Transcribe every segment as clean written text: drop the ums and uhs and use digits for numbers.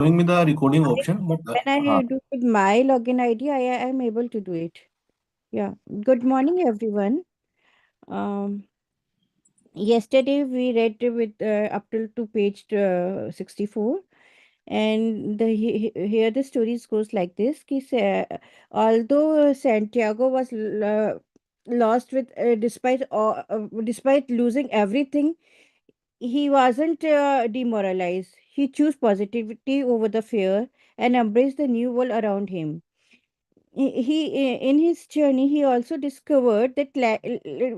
showing me the recording option, but When I do with my login ID, I am able to do it. Yeah. Good morning, everyone. Um, Yesterday we read with up till to page 64, and here the stories goes like this. Although Santiago was lost with despite losing everything, he wasn't demoralized. He chose positivity over the fear and embraced the new world around him. In his journey he also discovered that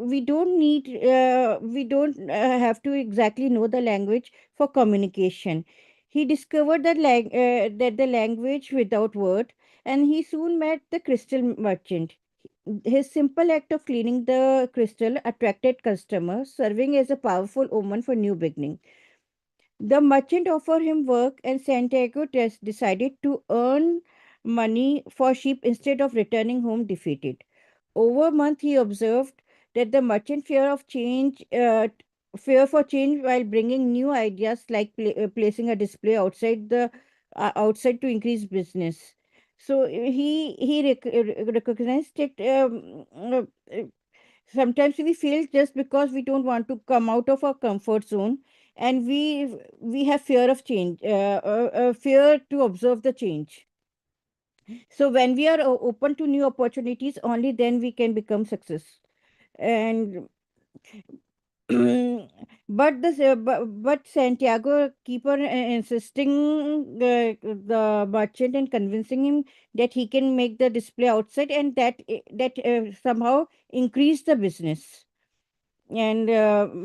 we don't have to exactly know the language for communication. He discovered that the language without word, and he soon met the crystal merchant. His simple act of cleaning the crystal attracted customers, serving as a powerful omen for new beginning. The merchant offered him work, and Santiago decided to earn money for sheep instead of returning home defeated. Over a month, he observed that the merchant fear for change while bringing new ideas like placing a display outside to increase business. So he recognized it. Sometimes we feel just because we don't want to come out of our comfort zone, and we have fear of change, fear to observe the change. So when we are open to new opportunities, only then we can become success. And but Santiago keep on insisting the merchant and convincing him that he can make the display outside, and that somehow increase the business. And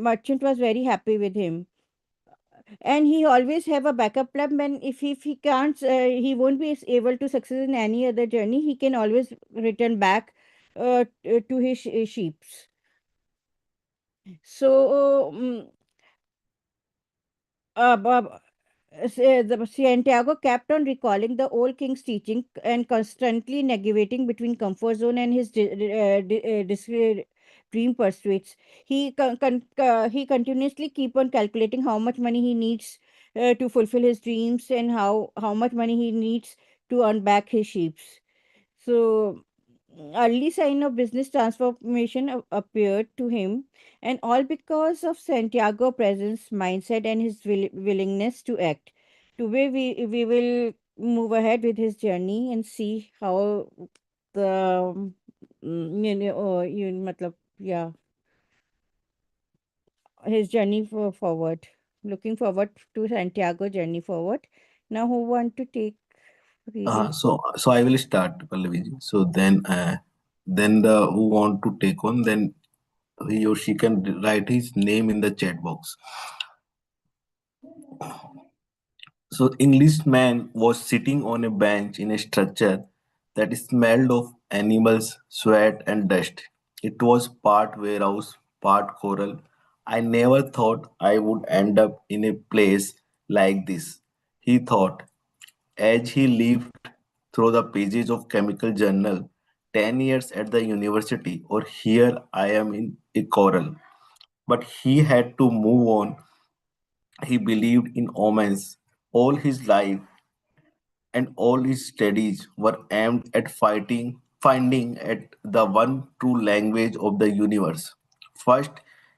merchant was very happy with him, and he always have a backup plan. When if he can't he won't be able to succeed in any other journey, he can always return back to his sheeps. So Bob, the Santiago kept on recalling the old king's teaching and constantly navigating between comfort zone and his dream pursuits. He continuously keep on calculating how much money he needs to fulfill his dreams, and how much money he needs to earn back his sheeps. So, early sign of business transformation appeared to him, and all because of Santiago' presence, mindset, and his willingness to act. Today, we will move ahead with his journey and see how the matlab, yeah, his journey forward. Looking forward to Santiago journey forward. Now, who want to take reading? so I will start, Pallavi. So then the who want to take on, then he or she can write his name in the chat box. So Englishman was sitting on a bench in a structure that smelled of animals, sweat and dust. It was part warehouse, part coral. I never thought I would end up in a place like this, he thought, as he leafed through the pages of Chemical Journal. 10 years at the university, or here I am in a coral. But he had to move on. He believed in omens all his life, and all his studies were aimed at finding at the one true language of the universe. First,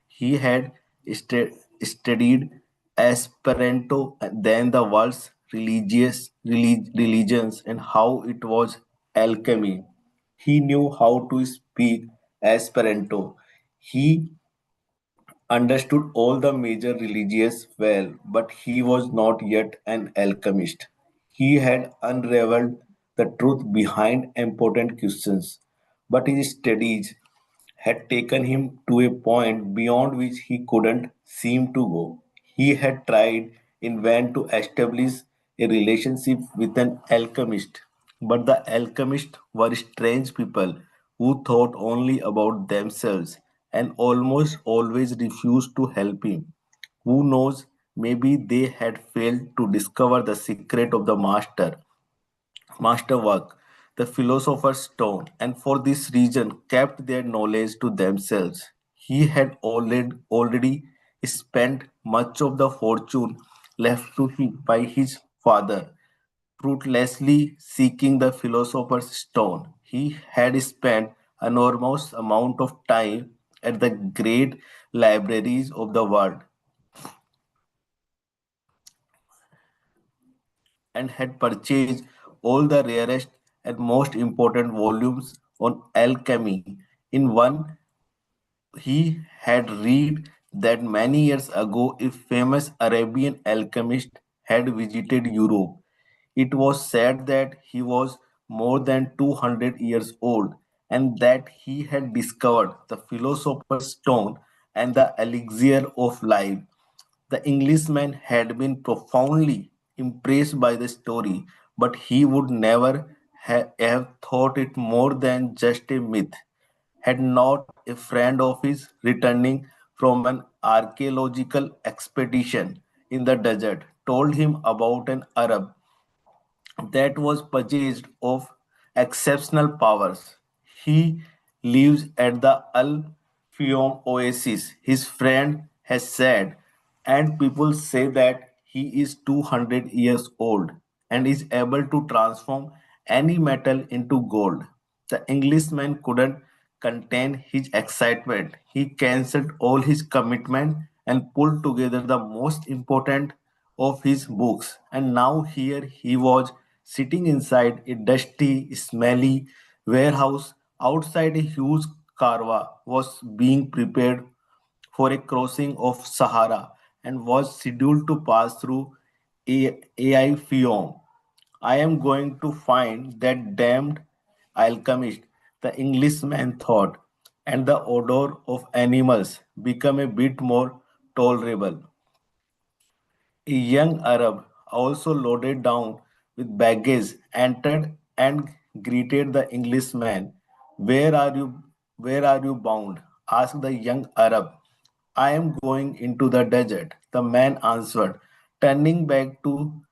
he had studied Esperanto, then the world's religions and how it was alchemy. He knew how to speak Esperanto. He understood all the major religions well, but he was not yet an alchemist. He had unraveled the truth behind important questions, but his studies had taken him to a point beyond which he couldn't seem to go. He had tried in vain to establish a relationship with an alchemist, but the alchemists were strange people who thought only about themselves and almost always refused to help him. Who knows, maybe they had failed to discover the secret of the masterwork, the philosopher's stone, and for this reason kept their knowledge to themselves. He had already spent much of the fortune left to him by his father. fruitlessly seeking the philosopher's stone. He had spent enormous amount of time at the great libraries of the world and had purchased all the rarest and most important volumes on alchemy. In one, he had read that many years ago a famous Arabian alchemist had visited Europe. It was said that he was more than 200 years old and that he had discovered the philosopher's stone and the elixir of life. The Englishman had been profoundly impressed by the story, but he would never have thought it more than just a myth. Had not a friend of his returning from an archaeological expedition in the desert told him about an Arab that was possessed of exceptional powers. He lives at the Al Fiyom Oasis, his friend has said, and people say that he is 200 years old and is able to transform any metal into gold. The Englishman couldn't contain his excitement. He cancelled all his commitment and pulled together the most important of his books. And now here he was sitting inside a dusty, smelly warehouse outside a huge carva was being prepared for a crossing of Sahara and was scheduled to pass through AI Fiume. I am going to find that damned alchemist, the Englishman thought, and the odor of animals became a bit more tolerable. A young Arab, also loaded down with baggage, entered and greeted the Englishman. Where are you where are you bound? Asked the young Arab. I am going into the desert, the man answered, turning back to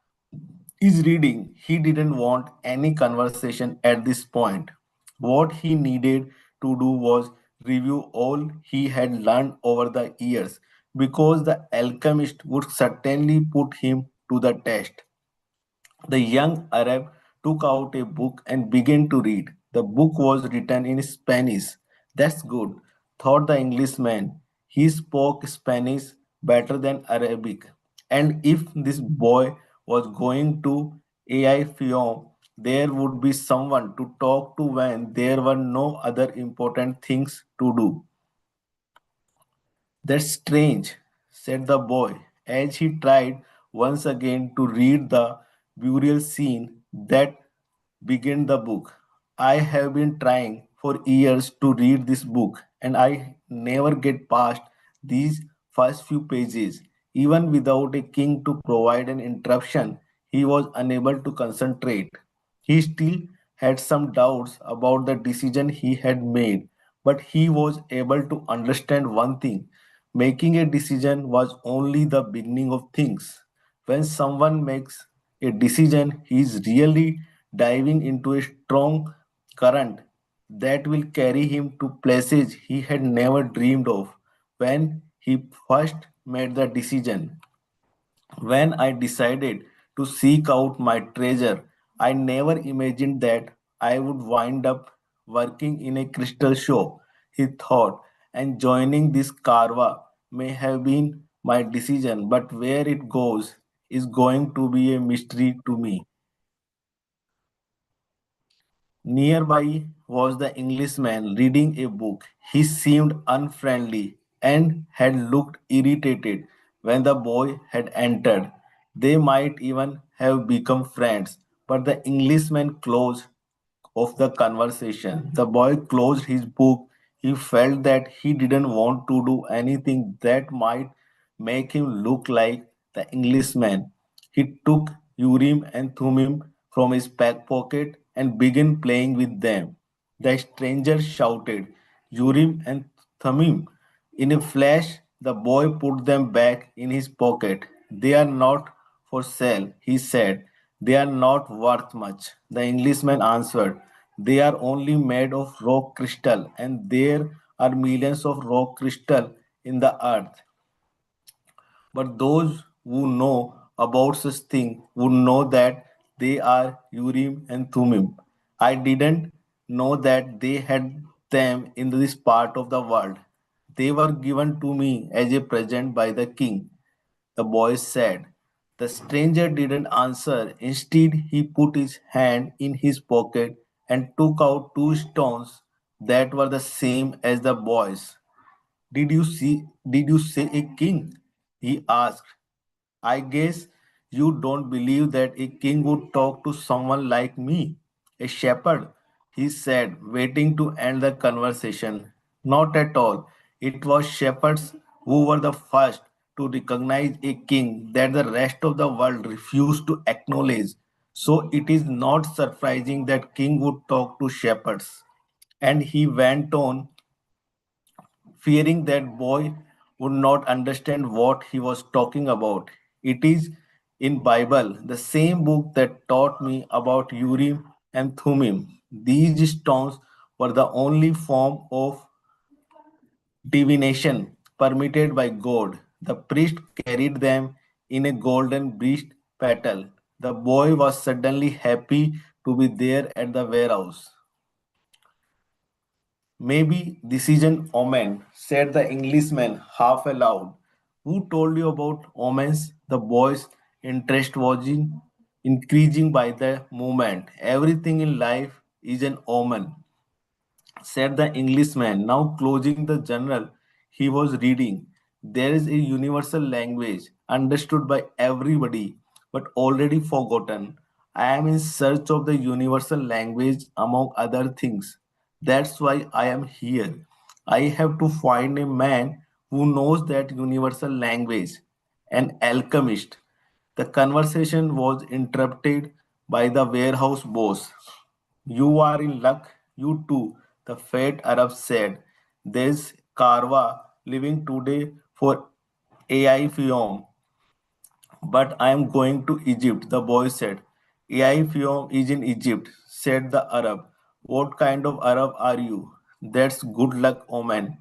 his reading. He didn't want any conversation at this point. What he needed to do was review all he had learned over the years because the alchemist would certainly put him to the test. The young Arab took out a book and began to read. The book was written in Spanish. That's good, thought the Englishman. He spoke Spanish better than Arabic. And if this boy was going to AI Fion, there would be someone to talk to when there were no other important things to do. That's strange, said the boy, as he tried once again to read the burial scene that began the book. I have been trying for years to read this book, and I never get past these first few pages. Even without a king to provide an interruption, he was unable to concentrate. He still had some doubts about the decision he had made, but he was able to understand one thing: making a decision was only the beginning of things. When someone makes a decision, he is really diving into a strong current that will carry him to places he had never dreamed of when he first made the decision. When I decided to seek out my treasure, I never imagined that I would wind up working in a crystal shop, he thought, and joining this Karwa may have been my decision, but where it goes is going to be a mystery to me. Nearby was the Englishman reading a book. He seemed unfriendly and had looked irritated when the boy had entered. They might even have become friends, but the Englishman closed of the conversation. The boy closed his book. He felt that he didn't want to do anything that might make him look like the Englishman. He took Urim and Thummim from his back pocket and began playing with them. The stranger shouted, Urim and Thummim. In a flash, the boy put them back in his pocket. They are not for sale, he said. They are not worth much. The Englishman answered, they are only made of rock crystal, and there are millions of rock crystal in the earth. But those who know about such thing would know that They are Urim and Thummim. I didn't know that they had them in this part of the world. They were given to me as a present by the king, the boy said. The stranger didn't answer. Instead, he put his hand in his pocket and took out two stones that were the same as the boy's. Did you say a king? He asked. I guess you don't believe that a king would talk to someone like me, a shepherd, he said, waiting to end the conversation. Not at all. It was shepherds who were the first to recognize a king that the rest of the world refused to acknowledge. So it is not surprising that king would talk to shepherds. And he went on, fearing that boy would not understand what he was talking about. It is in Bible, the same book that taught me about Urim and Thummim. These stones were the only form of divination permitted by God. The priest carried them in a golden breast petal. The boy was suddenly happy to be there at the warehouse. Maybe this is an omen, said the Englishman half aloud. Who told you about omens? The boy's interest was increasing by the moment. Everything in life is an omen, said the Englishman, now closing the journal he was reading. There is a universal language understood by everybody but already forgotten. I am in search of the universal language among other things. That's why I am here. I have to find a man who knows that universal language, an alchemist. The conversation was interrupted by the warehouse boss. You are in luck, you too, the fat Arab said. There's Karwa leaving today for AI Fiom, but I am going to Egypt, the boy said. AI Fiom is in Egypt, said the Arab. What kind of Arab are you? That's good luck, Oman.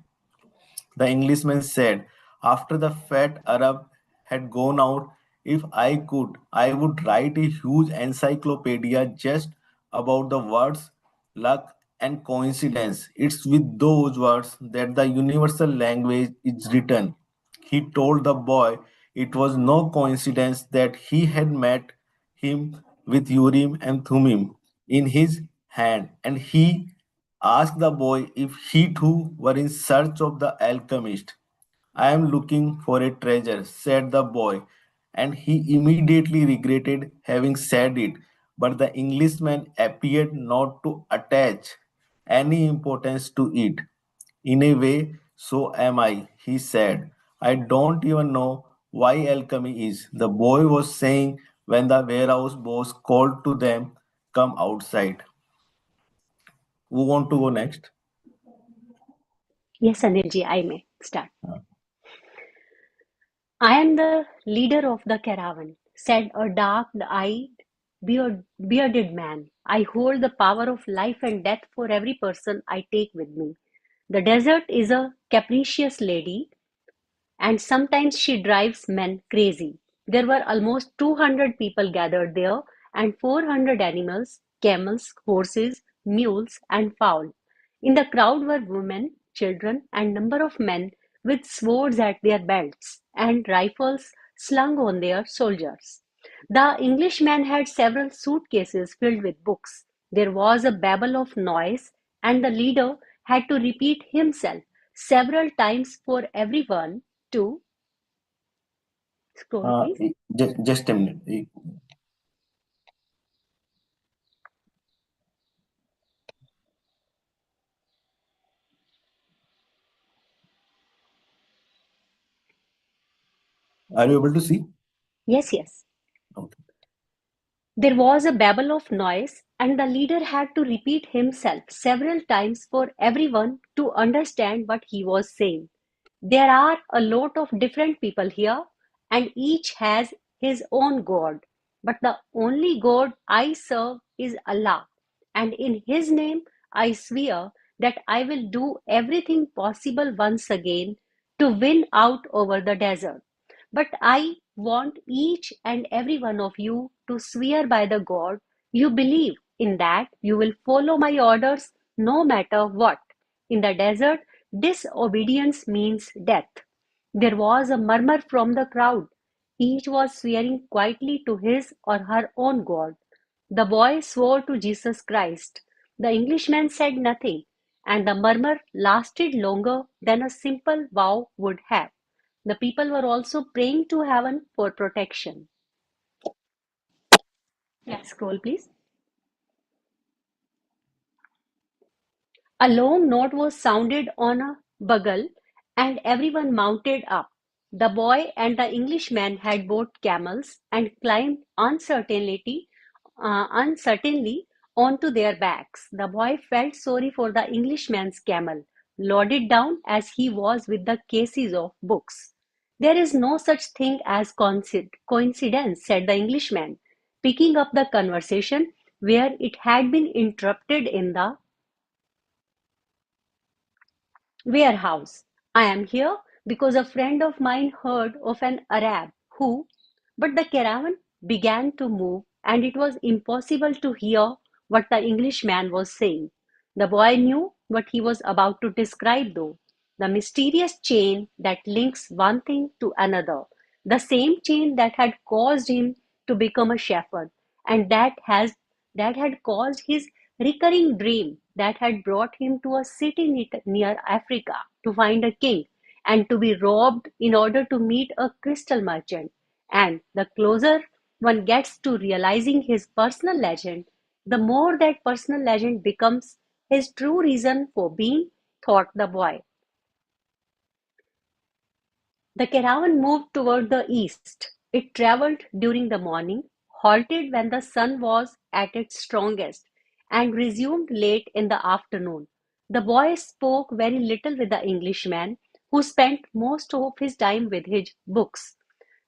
The Englishman said, after the fat Arab had gone out, if I could, I would write a huge encyclopedia just about the words luck and coincidence. It's with those words that the universal language is written. He told the boy it was no coincidence that he had met him with Urim and Thummim in his hand, and he asked the boy if he too were in search of the alchemist. I am looking for a treasure, said the boy, and he immediately regretted having said it. But the Englishman appeared not to attach any importance to it. In a way, so am I, he said. I don't even know why alchemy is, the boy was saying when the warehouse boss called to them, come outside. Who want to go next? Yes, Anilji, I may start. I am the leader of the caravan, said a dark-eyed, bearded man. I hold the power of life and death for every person I take with me. The desert is a capricious lady, and sometimes she drives men crazy. There were almost 200 people gathered there, and 400 animals, camels, horses, mules, and fowl. In the crowd were women, children, and number of men with swords at their belts and rifles slung on their shoulders. The Englishman had several suitcases filled with books. There was a babel of noise, and the leader had to repeat himself several times for everyone to scroll, please. Just a minute. Are you able to see? Yes, yes. Okay. There was a babel of noise, and the leader had to repeat himself several times for everyone to understand what he was saying. There are a lot of different people here, and each has his own God. But the only God I serve is Allah, and in His name I swear that I will do everything possible once again to win out over the desert. But I want each and every one of you to swear by the God you believe in, that you will follow my orders no matter what. In the desert, disobedience means death. There was a murmur from the crowd. Each was swearing quietly to his or her own God. The boy swore to Jesus Christ. The Englishman said nothing, and the murmur lasted longer than a simple vow would have. The people were also praying to heaven for protection. Next scroll, please. A long note was sounded on a bugle, and everyone mounted up. The boy and the Englishman had bought camels and climbed uncertainly onto their backs. The boy felt sorry for the Englishman's camel, loaded down as he was with the cases of books. There is no such thing as coincidence, said the Englishman, picking up the conversation where it had been interrupted in the warehouse. I am here because a friend of mine heard of an Arab who, but the caravan began to move and it was impossible to hear what the Englishman was saying. The boy knew what he was about to describe, though, the mysterious chain that links one thing to another, the same chain that had caused him to become a shepherd, and that had caused his recurring dream, that had brought him to a city near Africa to find a king and to be robbed in order to meet a crystal merchant. And the closer one gets to realizing his personal legend, the more that personal legend becomes his true reason for being, thought the boy. The caravan moved toward the east. It traveled during the morning, halted when the sun was at its strongest, and resumed late in the afternoon. The boy spoke very little with the Englishman, who spent most of his time with his books.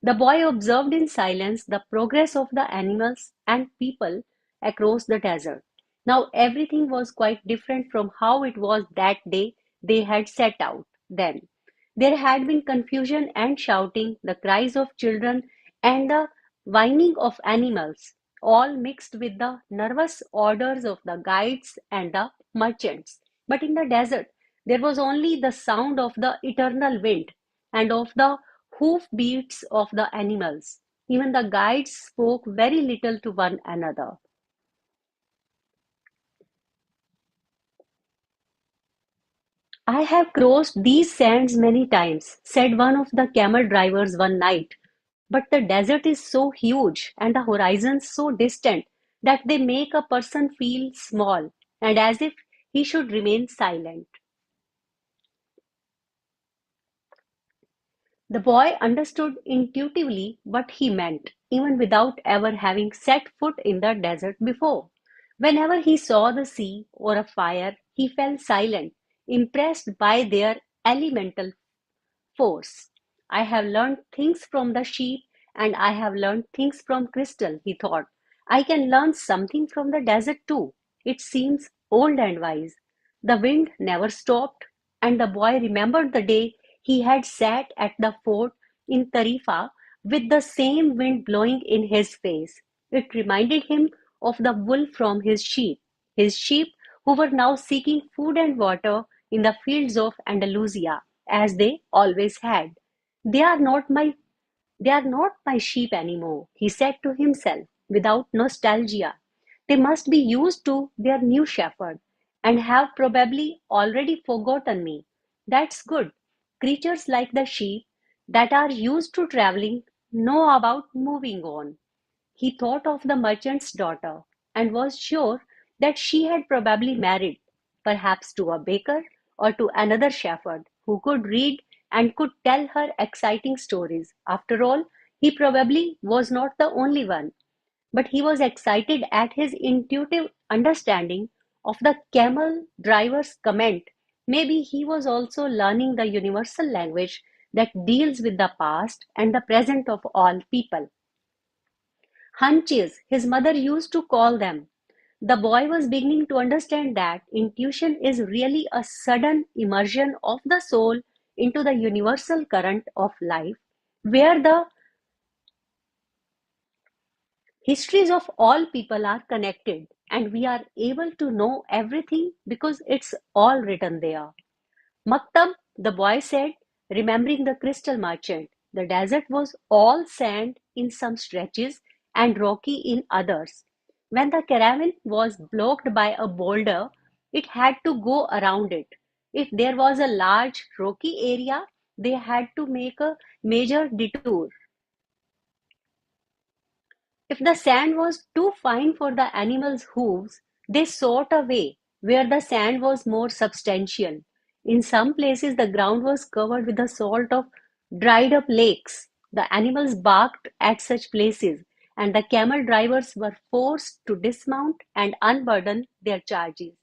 The boy observed in silence the progress of the animals and people across the desert. Now everything was quite different from how it was that day they had set out. Then there had been confusion and shouting, the cries of children, and the whining of animals, all mixed with the nervous orders of the guides and the merchants. But in the desert, there was only the sound of the eternal wind and of the hoof beats of the animals. Even the guides spoke very little to one another. I have crossed these sands many times, said one of the camel drivers one night, but the desert is so huge and the horizons so distant that they make a person feel small and as if he should remain silent. The boy understood intuitively what he meant, even without ever having set foot in the desert before. Whenever he saw the sea or a fire, he fell silent, impressed by their elemental force. I have learned things from the sheep and I have learned things from crystal, he thought. I can learn something from the desert too. It seems old and wise. The wind never stopped, and the boy remembered the day he had sat at the fort in Tarifa with the same wind blowing in his face. It reminded him of the wool from his sheep who were now seeking food and water in the fields of Andalusia, as they always had. They are not my they are not my sheep anymore, he said to himself without nostalgia. They must be used to their new shepherd and have probably already forgotten me. That's good. Creatures like the sheep that are used to traveling know about moving on. He thought of the merchant's daughter and was sure that she had probably married, perhaps to a baker or to another shepherd who could read and could tell her exciting stories. After all, he probably was not the only one, but he was excited at his intuitive understanding of the camel driver's comment. Maybe he was also learning the universal language that deals with the past and the present of all people. Hunches, his mother used to call them. The boy was beginning to understand that intuition is really a sudden immersion of the soul into the universal current of life, where the Histories of all people are connected, and we are able to know everything because it's all written there. Maktab, the boy said, remembering the crystal merchant. The desert was all sand in some stretches and rocky in others. When the caravan was blocked by a boulder, it had to go around it. If there was a large rocky area, they had to make a major detour. If the sand was too fine for the animals' hooves, they sought a way where the sand was more substantial. In some places, the ground was covered with the salt of dried up lakes. The animals barked at such places, and the camel drivers were forced to dismount and unburden their charges.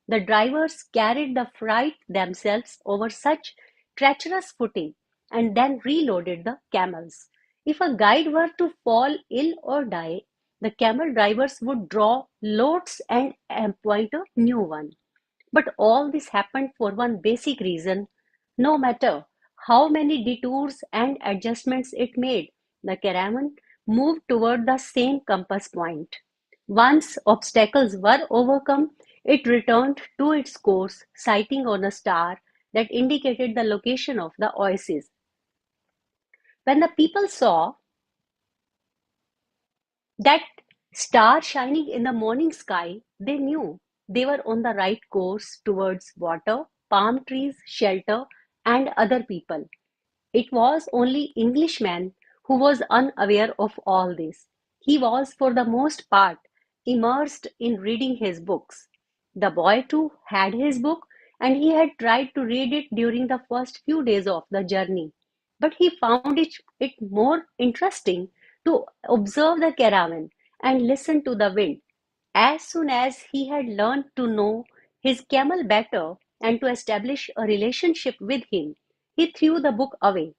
The drivers carried the freight themselves over such treacherous footing and then reloaded the camels. If a guide were to fall ill or die, the camel drivers would draw lots and appoint a new one. But all this happened for one basic reason: no matter how many detours and adjustments it made, the caravan moved toward the same compass point. Once obstacles were overcome, it returned to its course, sighting on a star that indicated the location of the oasis. When the people saw that star shining in the morning sky, they knew they were on the right course towards water, palm trees, shelter, and other people. It was only Englishman who was unaware of all this. He was, for the most part, immersed in reading his books. The boy, too, had his book, and he had tried to read it during the first few days of the journey. But he found it more interesting to observe the caravan and listen to the wind. As soon as he had learned to know his camel better and to establish a relationship with him, he threw the book away.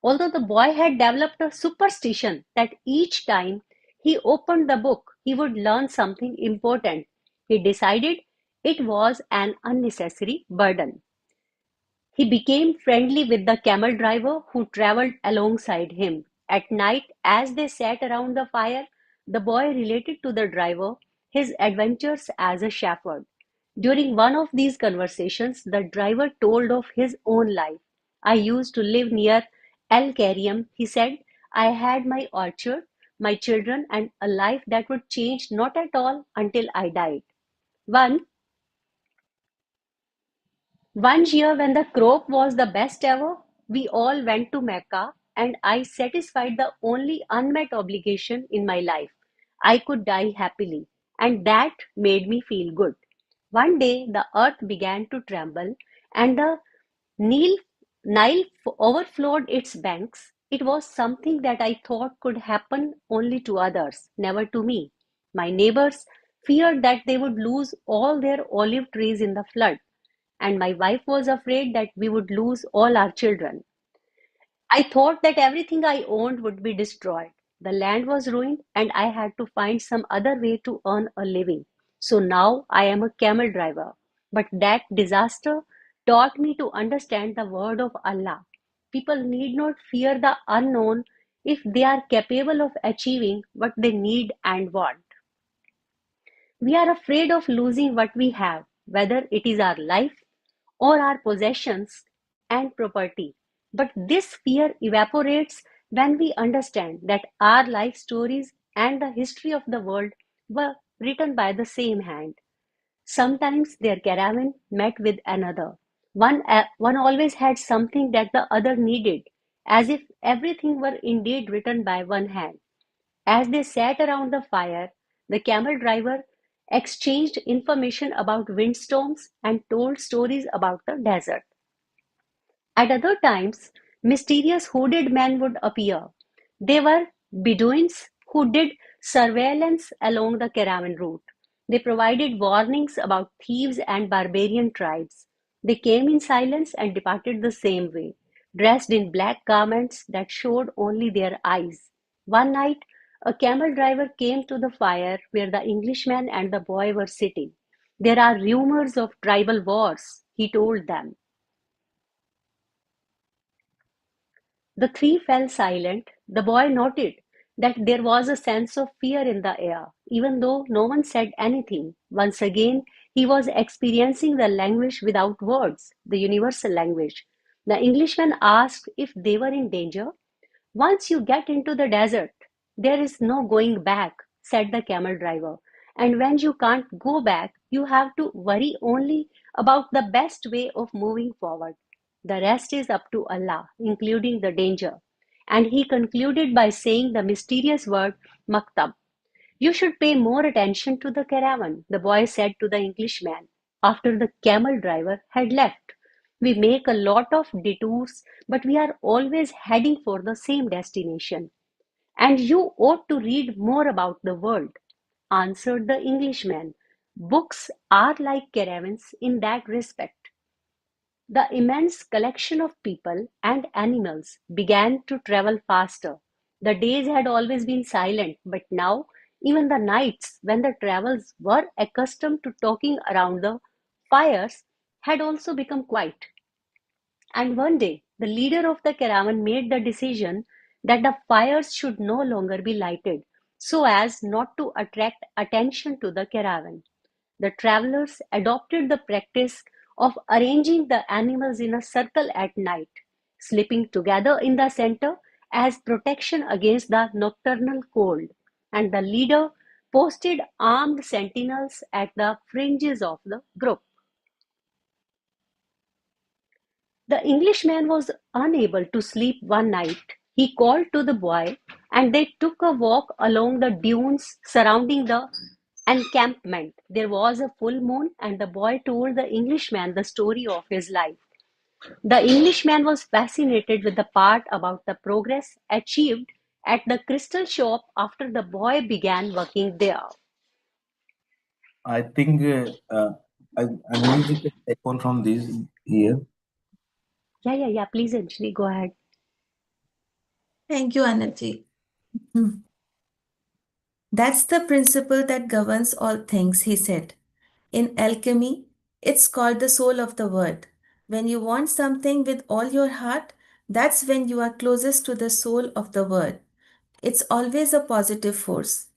Although the boy had developed a superstition that each time he opened the book he would learn something important, he decided it was an unnecessary burden. He became friendly with the camel driver who traveled alongside him. At night, as they sat around the fire, the boy related to the driver his adventures as a shepherd. During one of these conversations, the driver told of his own life. I used to live near El Kariam, he said. I had my orchard, my children, and a life that would change not at all until I died. One One year, when the crop was the best ever, we all went to Mecca, and I satisfied the only unmet obligation in my life. I could die happily, and that made me feel good. One day, the earth began to tremble, and the Nile, Nile overflowed its banks. It was something that I thought could happen only to others, never to me. My neighbors feared that they would lose all their olive trees in the flood, and my wife was afraid that we would lose all our children. I thought that everything I owned would be destroyed. The land was ruined, and I had to find some other way to earn a living. So now I am a camel driver. But that disaster taught me to understand the word of Allah. People need not fear the unknown if they are capable of achieving what they need and want. We are afraid of losing what we have, whether it is our life or our possessions and property. But this fear evaporates when we understand that our life stories and the history of the world were written by the same hand. Sometimes their caravan met with another. One always had something that the other needed, as if everything were indeed written by one hand. As they sat around the fire, the camel driver exchanged information about windstorms and told stories about the desert. At other times, mysterious hooded men would appear. They were Bedouins who did surveillance along the caravan route. They provided warnings about thieves and barbarian tribes. They came in silence and departed the same way, dressed in black garments that showed only their eyes. One night, a camel driver came to the fire where the Englishman and the boy were sitting. There are rumors of tribal wars, he told them. The three fell silent. The boy nodded. that there was a sense of fear in the air, even though no one said anything. Once again, he was experiencing the language without words, the universal language. The Englishman asked if they were in danger. "Once you get into the desert, there is no going back," said the camel driver. "And when you can't go back, you have to worry only about the best way of moving forward. The rest is up to Allah, including the danger." And he concluded by saying the mysterious word "maktab." "You should pay more attention to the caravan," the boy said to the Englishman after the camel driver had left. "We make a lot of detours, but we are always heading for the same destination." "And you ought to read more about the world," answered the Englishman. "Books are like caravans in that respect." The immense collection of people and animals began to travel faster. The days had always been silent, but now, even the nights, when the travelers were accustomed to talking around the fires, had also become quiet. And one day, the leader of the caravan made the decision that the fires should no longer be lighted, so as not to attract attention to the caravan. The travelers adopted the practice of arranging the animals in a circle at night, sleeping together in the center as protection against the nocturnal cold, and the leader posted armed sentinels at the fringes of the group. The Englishman was unable to sleep one night. He called to the boy, and they took a walk along the dunes surrounding the encampment. There was a full moon, and the boy told the Englishman the story of his life. The Englishman was fascinated with the part about the progress achieved at the crystal shop after the boy began working there. I think Anjali can take on from this here. Yeah. Please, Anjali, go ahead. Thank you, Anarji. Hmm. That's the principle that governs all things, he said. In alchemy, it's called the soul of the word. When you want something with all your heart, that's when you are closest to the soul of the word. It's always a positive force.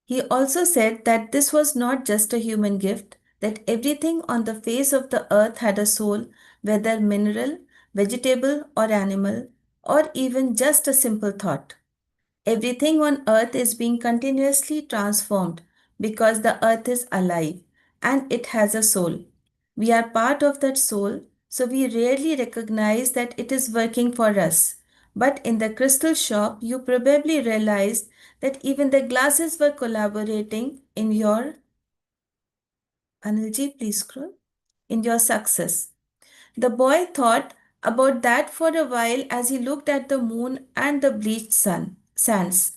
He also said that this was not just a human gift, that everything on the face of the earth had a soul, whether mineral, vegetable, or animal, or even just a simple thought. Everything on earth is being continuously transformed because the earth is alive and it has a soul. We are part of that soul, so we rarely recognize that it is working for us. But in the crystal shop, you probably realized that even the glasses were collaborating in your, Anilji, please scroll, in your success. The boy thought about that for a while as he looked at the moon and the bleached sands.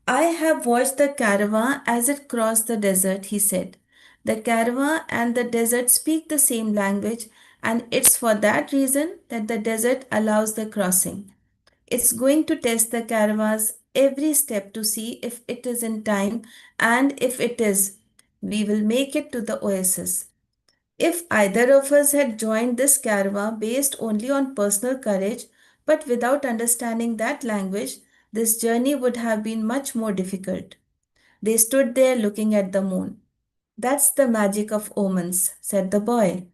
"I have watched the caravan as it crossed the desert," he said. "The caravan and the desert speak the same language, and it's for that reason that the desert allows the crossing. It's going to test the caravans every step to see if it is in time, and if it is, we will make it to the oasis." If either of us had joined this caravan based only on personal courage, but without understanding that language, this journey would have been much more difficult. They stood there looking at the moon. "That's the magic of omens," said the boy.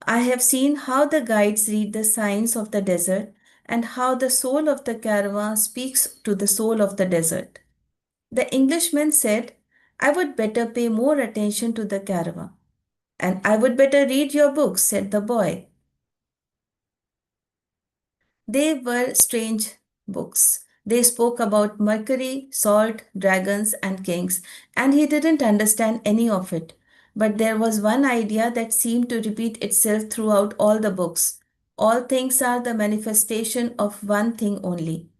"I have seen how the guides read the signs of the desert and how the soul of the caravan speaks to the soul of the desert." The Englishman said, "I would better pay more attention to the caravan." "And I would better read your books," said the boy. They were strange books. They spoke about Mercury, salt, dragons, and kings, and he didn't understand any of it. But there was one idea that seemed to repeat itself throughout all the books. All things are the manifestation of one thing only.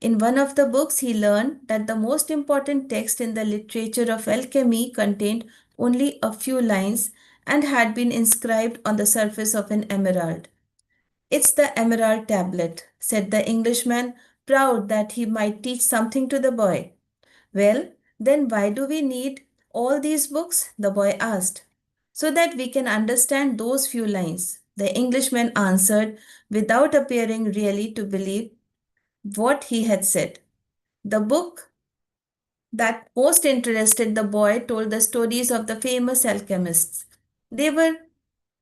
In one of the books, he learned that the most important text in the literature of alchemy contained only a few lines and had been inscribed on the surface of an emerald. "It's the emerald tablet," said the Englishman, proud that he might teach something to the boy. "Well, then why do we need all these books?" the boy asked. "So that we can understand those few lines," the Englishman answered without appearing really to believe what he had said. "The book that most interested the boy told the stories of the famous alchemists. They were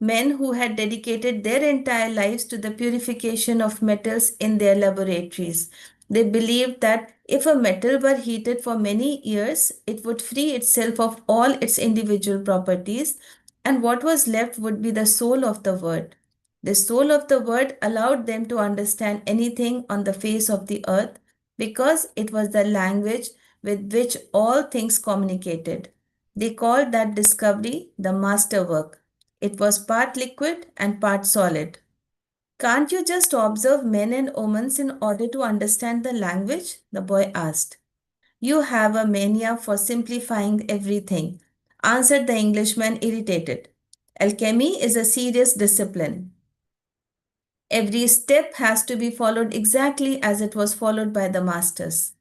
men who had dedicated their entire lives to the purification of metals in their laboratories. They believed that if a metal were heated for many years, it would free itself of all its individual properties, and what was left would be the soul of the word. The soul of the word allowed them to understand anything on the face of the earth because it was the language with which all things communicated. They called that discovery the masterwork. It was part liquid and part solid. Can't you just observe men and women in order to understand the language? The boy asked. You have a mania for simplifying everything, answered the Englishman, irritated. Alchemy is a serious discipline. Every step has to be followed exactly as it was followed by the masters.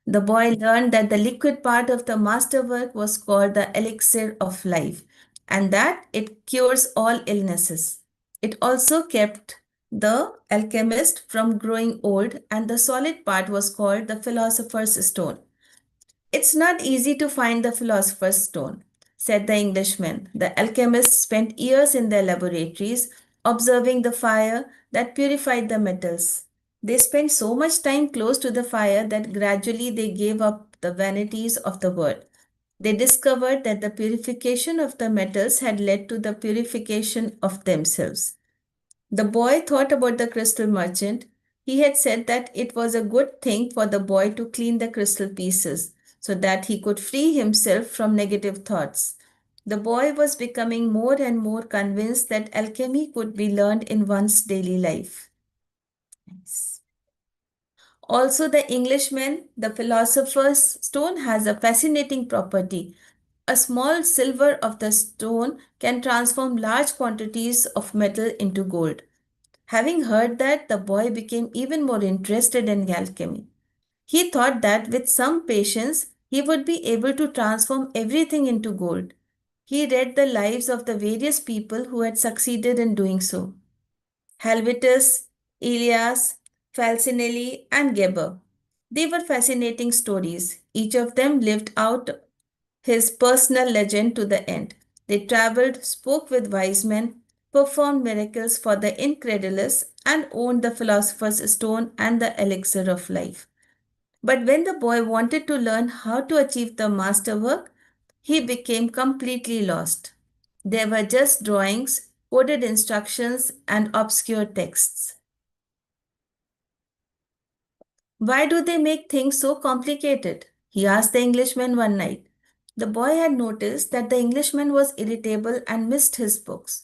The boy learned that the liquid part of the masterwork was called the elixir of life and that it cures all illnesses. It also kept the alchemist from growing old, and the solid part was called the philosopher's stone. It's not easy to find the philosopher's stone, said the Englishman. The alchemists spent years in their laboratories observing the fire that purified the metals. They spent so much time close to the fire that gradually they gave up the vanities of the world. They discovered that the purification of the metals had led to the purification of themselves. The boy thought about the crystal merchant. He had said that it was a good thing for the boy to clean the crystal pieces so that he could free himself from negative thoughts. The boy was becoming more and more convinced that alchemy could be learned in one's daily life. Nice. Also, the Englishman, the philosopher's stone, has a fascinating property. A small silver of the stone can transform large quantities of metal into gold. Having heard that, the boy became even more interested in alchemy. He thought that with some patience, he would be able to transform everything into gold. He read the lives of the various people who had succeeded in doing so. Helvetus, Elias, Falcinelli, and Geber. They were fascinating stories. Each of them lived out his personal legend to the end. They traveled, spoke with wise men, performed miracles for the incredulous, and owned the philosopher's stone and the elixir of life. But when the boy wanted to learn how to achieve the masterwork, he became completely lost. There were just drawings, coded instructions, and obscure texts. Why do they make things so complicated? He asked the Englishman one night. The boy had noticed that the Englishman was irritable and missed his books,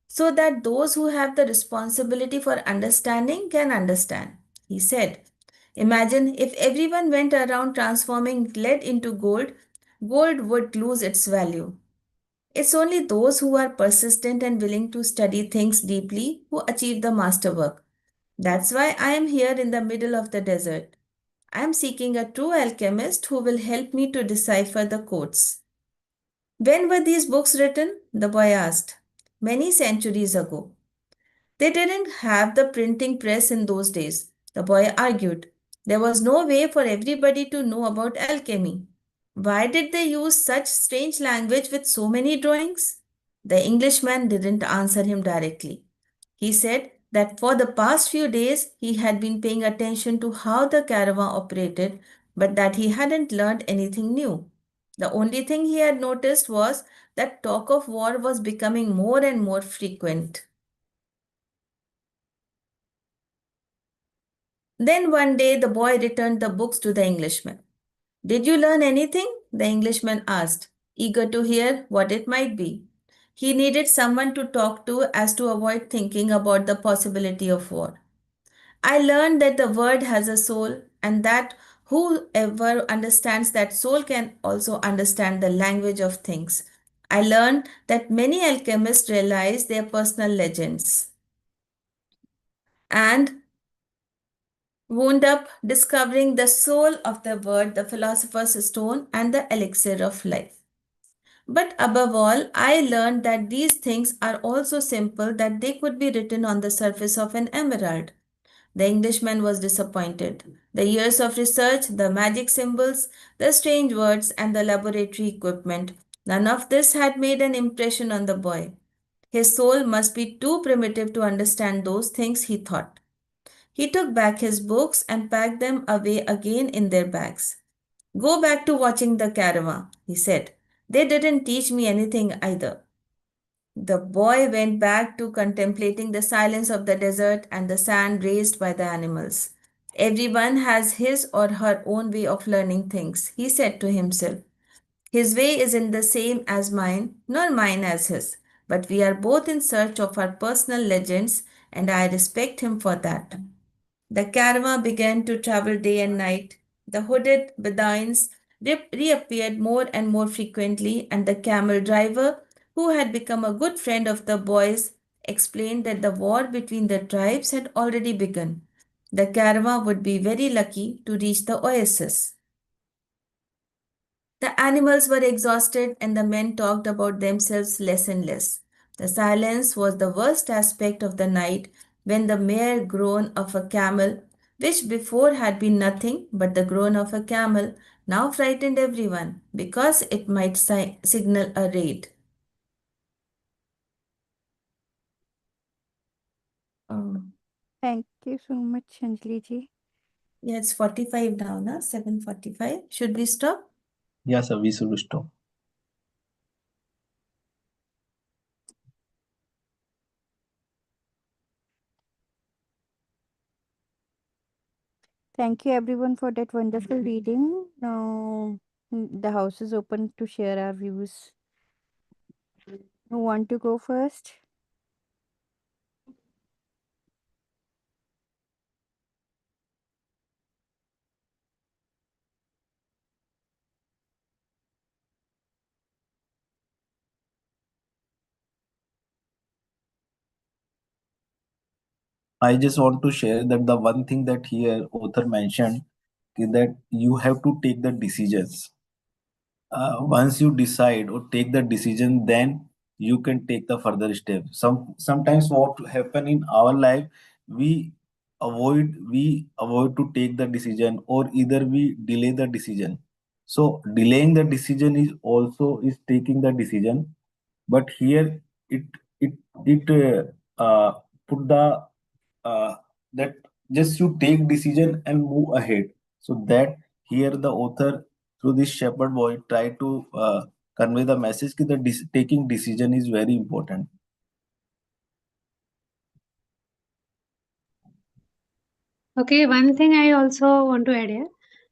so that those who have the responsibility for understanding can understand. He said, imagine if everyone went around transforming lead into gold, gold would lose its value. It's only those who are persistent and willing to study things deeply who achieve the masterwork. That's why I am here in the middle of the desert. I am seeking a true alchemist who will help me to decipher the codes. When were these books written? The boy asked. Many centuries ago. They didn't have the printing press in those days, the boy argued. There was no way for everybody to know about alchemy. Why did they use such strange language with so many drawings? The Englishman didn't answer him directly. He said that for the past few days he had been paying attention to how the caravan operated, but that he hadn't learned anything new. The only thing he had noticed was that talk of war was becoming more and more frequent. Then one day the boy returned the books to the Englishman. Did you learn anything? The Englishman asked, eager to hear what it might be. He needed someone to talk to as to avoid thinking about the possibility of war. I learned that the word has a soul and that whoever understands that soul can also understand the language of things. I learned that many alchemists realize their personal legends and wound up discovering the soul of the word, the philosopher's stone, and the elixir of life. But above all, I learned that these things are also simple, that they could be written on the surface of an emerald. The Englishman was disappointed. The years of research, the magic symbols, the strange words, and the laboratory equipment, none of this had made an impression on the boy. His soul must be too primitive to understand those things, he thought. He took back his books and packed them away again in their bags. Go back to watching the caravan, he said. They didn't teach me anything either. The boy went back to contemplating the silence of the desert and the sand raised by the animals. Everyone has his or her own way of learning things, he said to himself. His way isn't the same as mine, nor mine as his, but we are both in search of our personal legends, and I respect him for that. The caravan began to travel day and night. The hooded Bedouins reappeared more and more frequently, and the camel driver, who had become a good friend of the boys, explained that the war between the tribes had already begun. The caravan would be very lucky to reach the oasis. The animals were exhausted, and the men talked about themselves less and less. The silence was the worst aspect of the night when the mere groan of a camel, which before had been nothing but the groan of a camel, now frightened everyone because it might signal a raid. Oh, Thank you so much, Anjali ji. yeah, it's 45 now, na? 7:45. Should we stop? Yes, sir, we should stop. Thank you everyone for that wonderful reading. Now the house is open to share our views. Who want to go first? I just want to share that the one thing that here author mentioned is that you have to take the decisions. Once you decide or take the decision, then you can take the further step. Sometimes what happen in our life, we we avoid to take the decision, or either we delay the decision. So delaying the decision is also is taking the decision, but here it it it put the uh, that just you take decision and move ahead. So that here the author through this shepherd boy try to convey the message that the taking decision is very important. Okay, one thing I also want to add here,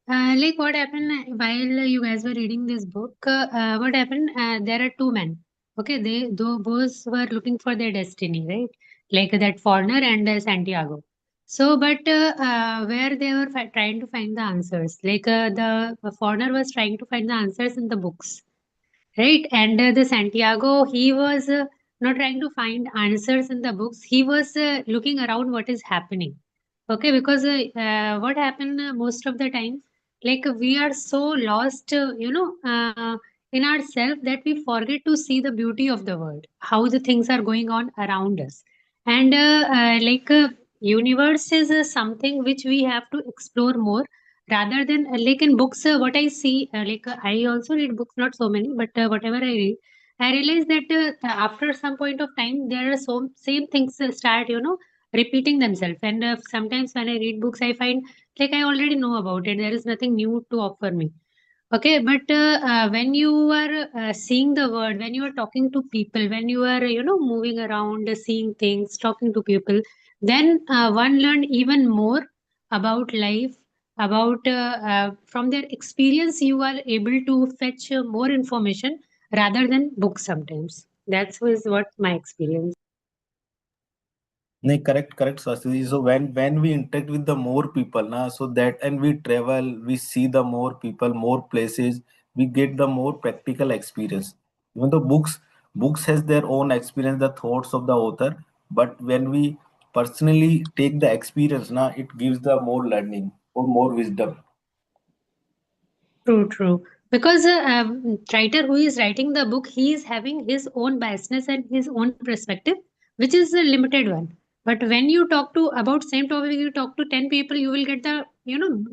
like what happened while you guys were reading this book, what happened, there are two men. Okay, they both were looking for their destiny, right? Like that foreigner and Santiago. So, but where they were trying to find the answers, like the foreigner was trying to find the answers in the books, right? And the Santiago, he was not trying to find answers in the books. He was looking around what is happening. Okay, because what happened most of the time, like we are so lost, in ourselves that we forget to see the beauty of the world, how the things are going on around us, and universe is something which we have to explore more rather than like in books. What I see, I also read books, not so many, but whatever I read, I realize that after some point of time there are so same things start, repeating themselves. And sometimes when I read books, I find like I already know about it. There is nothing new to offer me. Okay, but when you are seeing the world, when you are talking to people, when you are, moving around, seeing things, talking to people, then one learn even more about life, about from their experience, you are able to fetch more information rather than books sometimes. That's was what my experience. No, correct, Swasti. So when we interact with the more people, na, so that and we travel, we see the more people, more places, we get the more practical experience. Even the books has their own experience, the thoughts of the author, but when we personally take the experience, na, it gives the more learning or more wisdom. True, true. Because writer who is writing the book, he is having his own biasness and his own perspective, which is a limited one. But when you talk to about same topic, you talk to 10 people, you will get the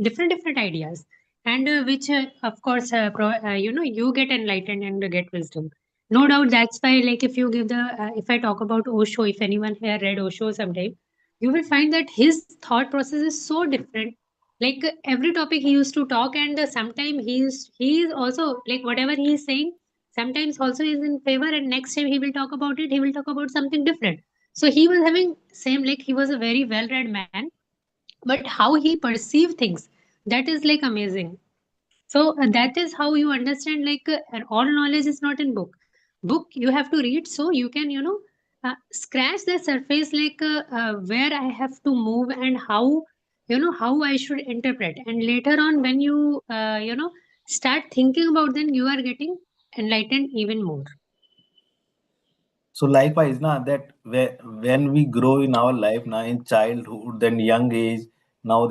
different ideas, and which of course you get enlightened and get wisdom. No doubt that's why, like, if you give the if I talk about Osho, if anyone here read Osho sometime, you will find that his thought process is so different. Like every topic he used to talk, and sometime he is also like whatever he is saying. Sometimes also is in favor, and next time he will talk about it. He will talk about something different. So he was having same, like he was a very well-read man, but how he perceived things, that is like amazing. So that is how you understand, like and all knowledge is not in book you have to read, so you can scratch the surface, like where I have to move and how I should interpret, and later on when you start thinking about, then you are getting enlightened even more. So likewise, na that when we grow in our life, now in childhood, then young age, now